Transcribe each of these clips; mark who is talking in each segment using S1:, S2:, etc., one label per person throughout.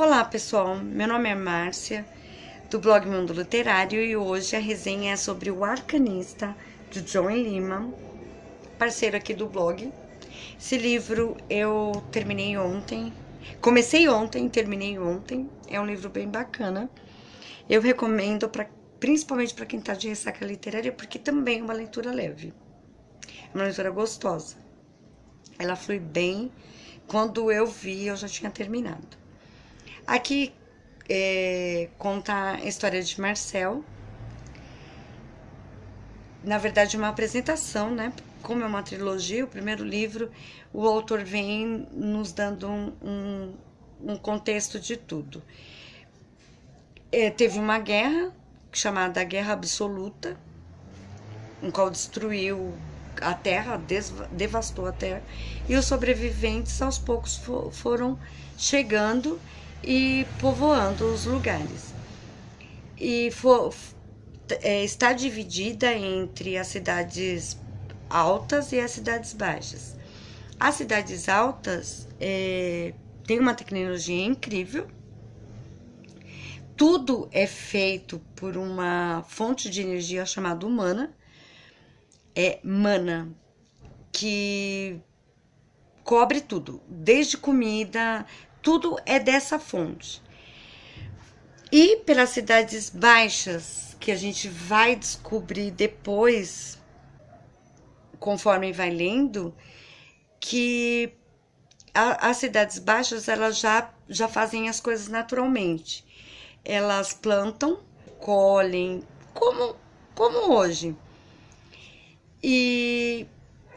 S1: Olá pessoal, meu nome é Márcia, do blog Mundo Literário, e hoje a resenha é sobre O Arcanista, de John Lima, parceiro aqui do blog. Esse livro eu terminei ontem, comecei ontem e terminei ontem, é um livro bem bacana. Eu recomendo principalmente para quem está de ressaca literária, porque também é uma leitura leve, é uma leitura gostosa. Ela flui bem, quando eu vi eu já tinha terminado. Aqui conta a história de Marcel. Na verdade, uma apresentação, né? Como é uma trilogia, o primeiro livro, o autor vem nos dando um contexto de tudo. Teve uma guerra, chamada Guerra Absoluta, em qual destruiu a terra, devastou a terra, e os sobreviventes aos poucos foram chegando e povoando os lugares. E está dividida entre as cidades altas e as cidades baixas. As cidades altas têm uma tecnologia incrível. Tudo é feito por uma fonte de energia chamada mana, que cobre tudo, desde comida, tudo é dessa fonte. E pelas cidades baixas, que a gente vai descobrir depois, conforme vai lendo, que as cidades baixas elas já fazem as coisas naturalmente. Elas plantam, colhem, como hoje. E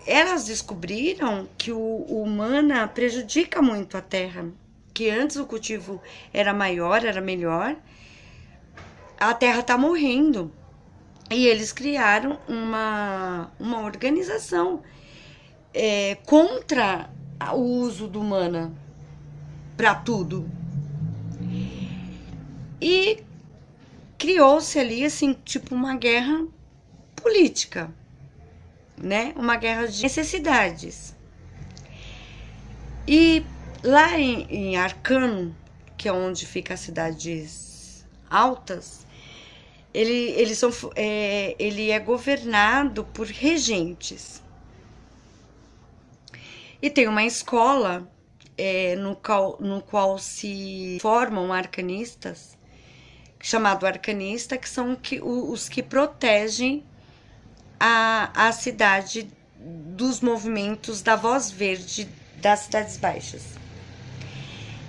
S1: elas descobriram que o mana prejudica muito a terra, que antes o cultivo era maior, era melhor, a terra está morrendo. E eles criaram uma organização contra o uso do mana para tudo. E criou-se ali, assim, tipo uma guerra política, né? Uma guerra de necessidades. E lá em Arcano, que é onde fica as cidades altas, ele é governado por regentes. E tem uma escola no qual se formam arcanistas, chamado arcanista, que são os que protegem a cidade dos movimentos da voz verde das cidades baixas.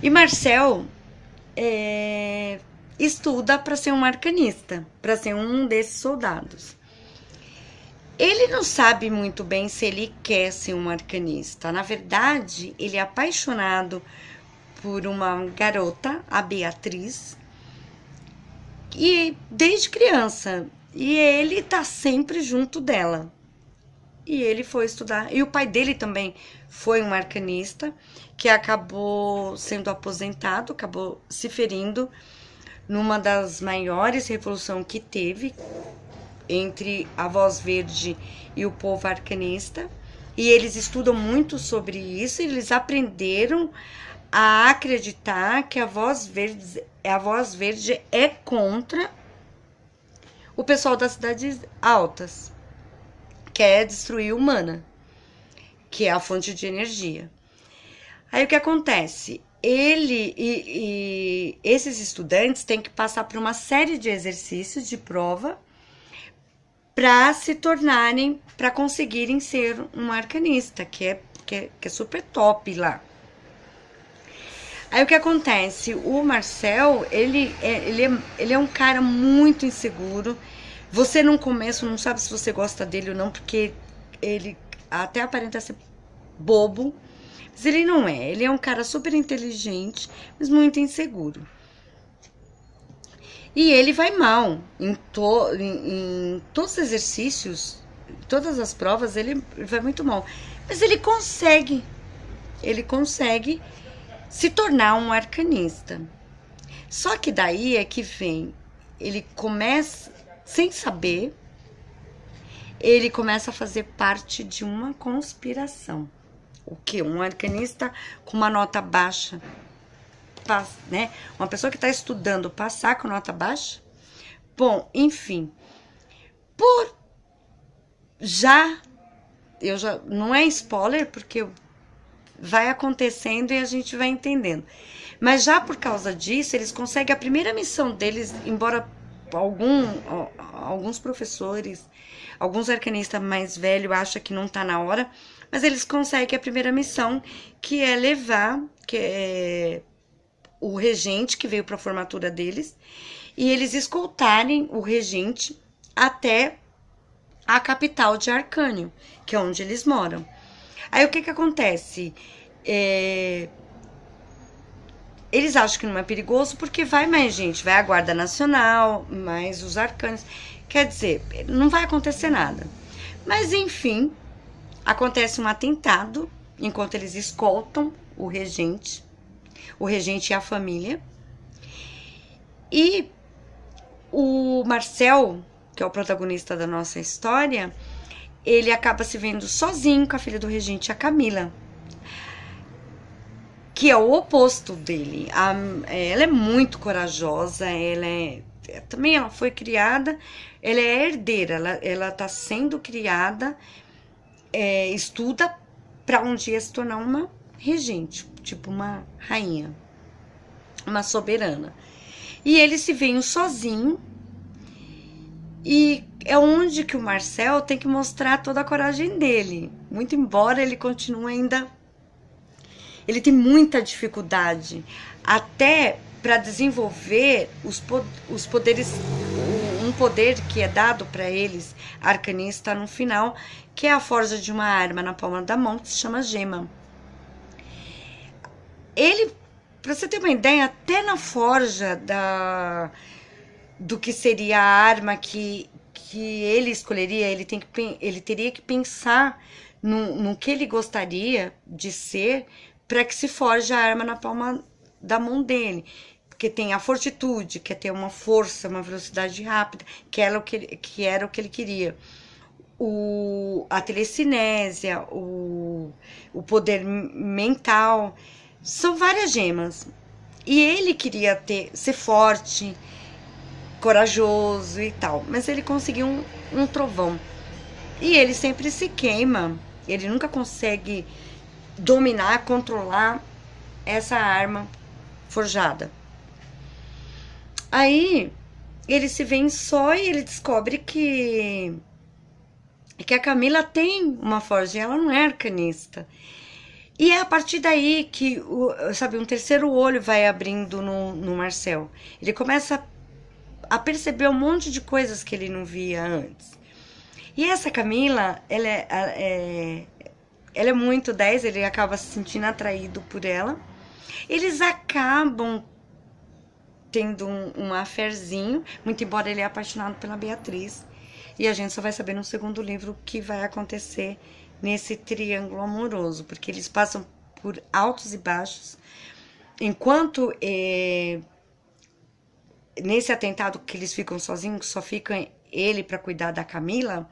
S1: E Marcel estuda para ser um arcanista, para ser um desses soldados. Ele não sabe muito bem se ele quer ser um arcanista. Na verdade, ele é apaixonado por uma garota, a Beatriz, e desde criança. E ele tá sempre junto dela. E ele foi estudar. E o pai dele também foi um arcanista, que acabou sendo aposentado, acabou se ferindo numa das maiores revoluções que teve entre a Voz Verde e o povo arcanista. E eles estudam muito sobre isso, e eles aprenderam a acreditar que a Voz Verde é contra o pessoal das cidades altas, quer destruir o mana, que é a fonte de energia. Aí o que acontece? Ele e esses estudantes têm que passar por uma série de exercícios de prova para se tornarem, para conseguirem ser um arcanista, que é super top lá. Aí o que acontece? O Marcel, ele é um cara muito inseguro. Você no começo não sabe se você gosta dele ou não, porque ele até aparenta ser bobo, mas ele não é. Ele é um cara super inteligente, mas muito inseguro. E ele vai mal em todos os exercícios, todas as provas, ele vai muito mal. Mas ele consegue se tornar um arcanista. Só que daí é que vem, ele começa, sem saber, ele começa a fazer parte de uma conspiração. O quê? Um arcanista com uma nota baixa né? Uma pessoa que está estudando passar com nota baixa? Bom, enfim. Por eu já não é spoiler porque vai acontecendo e a gente vai entendendo. Mas já por causa disso, eles conseguem a primeira missão deles, embora alguns professores, alguns arcanistas mais velhos acham que não tá na hora, mas eles conseguem a primeira missão, que é levar o regente que veio para a formatura deles, e eles escoltarem o regente até a capital de Arcânio, que é onde eles moram. Aí o que acontece? Eles acham que não é perigoso porque vai mais gente, vai a Guarda Nacional, mais os arcanos. Quer dizer, não vai acontecer nada. Mas enfim, acontece um atentado enquanto eles escoltam o regente e a família. E o Marcel, que é o protagonista da nossa história, ele acaba se vendo sozinho com a filha do regente, a Camila, que é o oposto dele. Ela é muito corajosa, também ela foi criada, ela é herdeira, ela tá sendo criada, estuda para um dia se tornar uma regente, tipo uma rainha, uma soberana. E ele se vê sozinho, e é onde que o Marcel tem que mostrar toda a coragem dele. Muito embora ele continue ainda... Ele tem muita dificuldade até para desenvolver os poderes, um poder que é dado para eles, arcanista, no final, que é a forja de uma arma na palma da mão, que se chama gema. Ele, para você ter uma ideia, até na forja do que seria a arma que ele escolheria, ele teria que pensar no que ele gostaria de ser para que se forje a arma na palma da mão dele. Porque tem a fortitude, que é ter uma força, uma velocidade rápida, que era o que ele queria. A telecinésia, o poder mental, são várias gemas. E ele queria ser forte, corajoso e tal, mas ele conseguiu um trovão. E ele sempre se queima, ele nunca consegue dominar, controlar essa arma forjada. Aí ele se vê só e ele descobre que a Camila tem uma forja e ela não é arcanista. E é a partir daí que, um terceiro olho vai abrindo no Marcel. Ele começa a perceber um monte de coisas que ele não via antes. E essa Camila, ela é muito 10, ele acaba se sentindo atraído por ela. Eles acabam tendo um affairzinho, muito embora ele é apaixonado pela Beatriz. E a gente só vai saber no segundo livro o que vai acontecer nesse triângulo amoroso, porque eles passam por altos e baixos. Enquanto nesse atentado que eles ficam sozinhos, só fica ele para cuidar da Camila,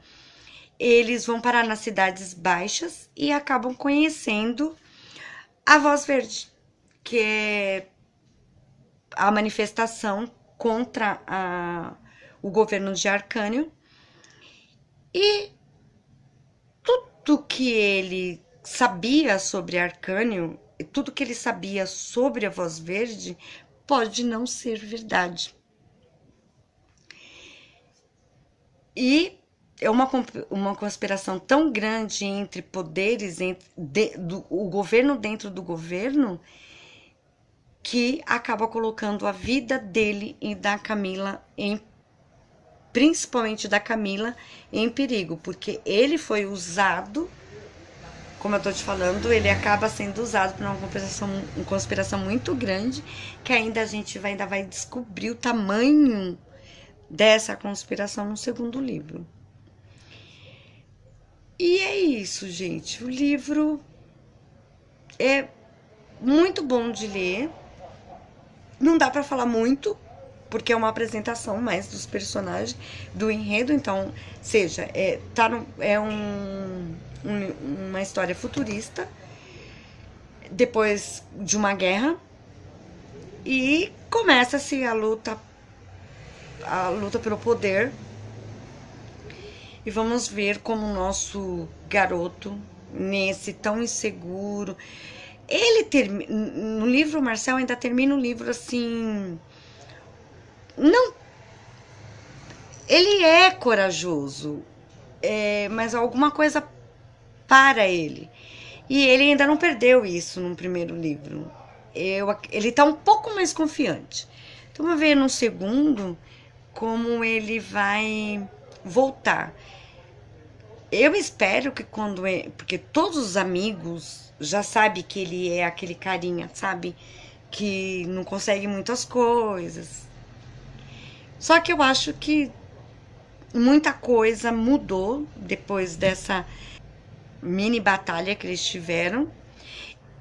S1: eles vão parar nas cidades baixas e acabam conhecendo a Voz Verde, que é a manifestação contra o governo de Arcânio. E tudo que ele sabia sobre Arcânio, tudo que ele sabia sobre a Voz Verde, pode não ser verdade. E é uma conspiração tão grande entre poderes, o governo dentro do governo, que acaba colocando a vida dele e da Camila, principalmente da Camila, em perigo, porque ele foi usado, como eu tô te falando, ele acaba sendo usado por uma conspiração muito grande, que ainda a gente ainda vai descobrir o tamanho dessa conspiração no segundo livro. E é isso, gente. O livro é muito bom de ler. Não dá pra falar muito, porque é uma apresentação mais dos personagens, do enredo. Então, uma história futurista, depois de uma guerra, E começa-se a luta pelo poder. E vamos ver como o nosso garoto, nesse tão inseguro, ele termina, no livro, o Marcel ainda termina o livro assim, não, ele é corajoso, mas alguma coisa para ele. E ele ainda não perdeu isso no primeiro livro. Ele tá um pouco mais confiante. Então, vamos ver no segundo como ele vai voltar. Eu espero que quando... Porque todos os amigos já sabem que ele é aquele carinha, sabe? Que não consegue muitas coisas. Só que eu acho que muita coisa mudou depois dessa mini batalha que eles tiveram.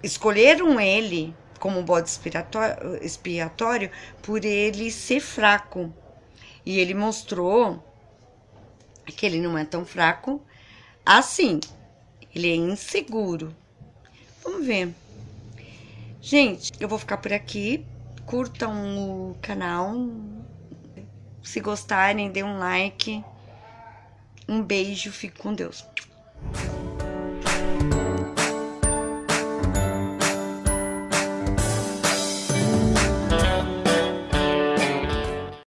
S1: Escolheram ele como bode expiatório por ele ser fraco. E ele mostrou que ele não é tão fraco assim. Ele é inseguro. Vamos ver. Gente, eu vou ficar por aqui. Curtam o canal. Se gostarem, dê um like. Um beijo, fique com Deus.